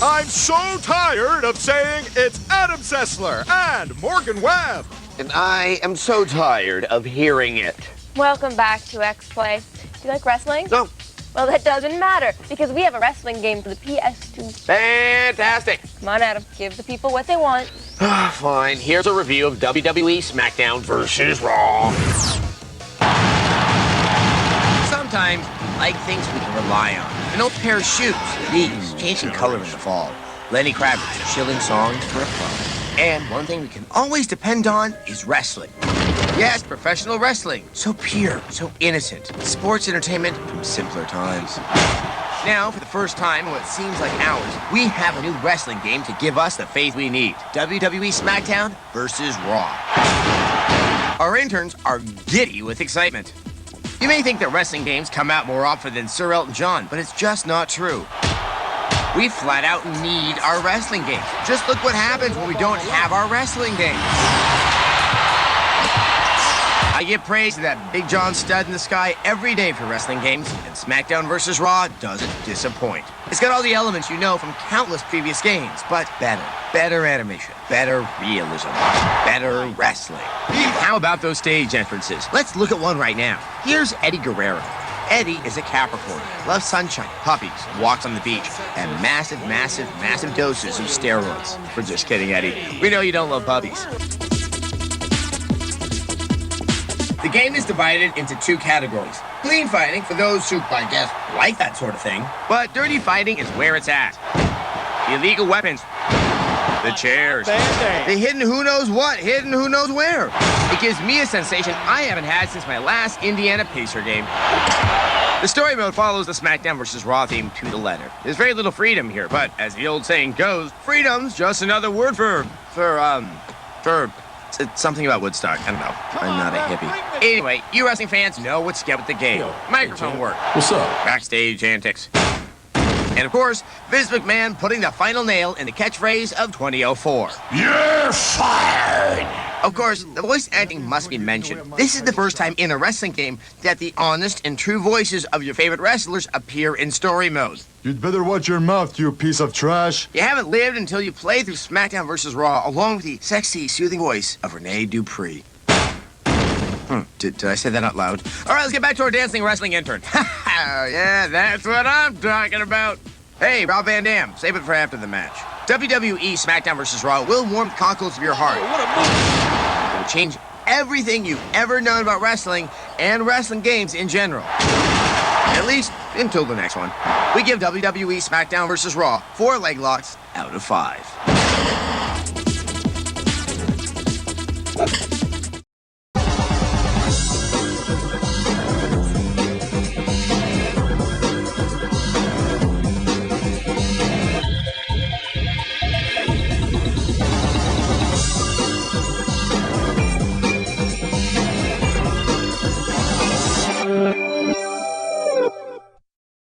I'm so tired of saying it's Adam Sessler and Morgan Webb. And I am so tired of hearing it. Welcome back to X-Play. Do you like wrestling? No. Well, that doesn't matter, because we have a wrestling game for the PS2. Fantastic. Come on, Adam. Give the people what they want. Fine. Here's a review of WWE SmackDown versus Raw. Sometimes, like things we can rely on. An old pair of shoes. These, changing color in the fall. Lenny Kravitz's chilling songs for a fun. And one thing we can always depend on is wrestling. Yes, professional wrestling. So pure, so innocent. Sports entertainment from simpler times. Now, for the first time in what seems like hours, we have a new wrestling game to give us the faith we need. WWE SmackDown versus Raw. Our interns are giddy with excitement. You may think that wrestling games come out more often than Sir Elton John, but it's just not true. We flat out need our wrestling games. Just look what happens when we don't have our wrestling games. I give praise to that Big John stud in the sky every day for wrestling games, and SmackDown vs. Raw doesn't disappoint. It's got all the elements you know from countless previous games, but better. Better animation, better realism, better wrestling. How about those stage entrances? Let's look at one right now. Here's Eddie Guerrero. Eddie is a Capricorn, loves sunshine, puppies, walks on the beach, and massive, massive, massive doses of steroids. We're just kidding, Eddie. We know you don't love puppies. The game is divided into two categories. Clean fighting for those who, I guess, like that sort of thing. But dirty fighting is where it's at. Illegal weapons. The chairs. The hidden who knows what, hidden who knows where. It gives me a sensation I haven't had since my last Indiana Pacer game. The story mode follows the SmackDown vs. Raw theme to the letter. There's very little freedom here, but as the old saying goes, freedom's just another word for it's something about Woodstock. I don't know. I'm not a hippie. Anyway, you wrestling fans know what's to get with the game. Microphone work. What's up? Backstage antics. And of course, Vince McMahon putting the final nail in the catchphrase of 2004. You're fired! Of course, the voice acting must be mentioned. This is the first time in a wrestling game that the honest and true voices of your favorite wrestlers appear in story mode. You'd better watch your mouth, you piece of trash. You haven't lived until you play through SmackDown vs. Raw along with the sexy, soothing voice of Renee Dupree. Did I say that out loud? All right, let's get back to our dancing wrestling intern. Yeah, that's what I'm talking about. Hey, Rob Van Dam, save it for after the match. WWE SmackDown vs. Raw will warm the cockles of your heart. It will change everything you've ever known about wrestling and wrestling games in general. At least until the next one. We give WWE SmackDown vs. Raw 4 leg locks out of 5.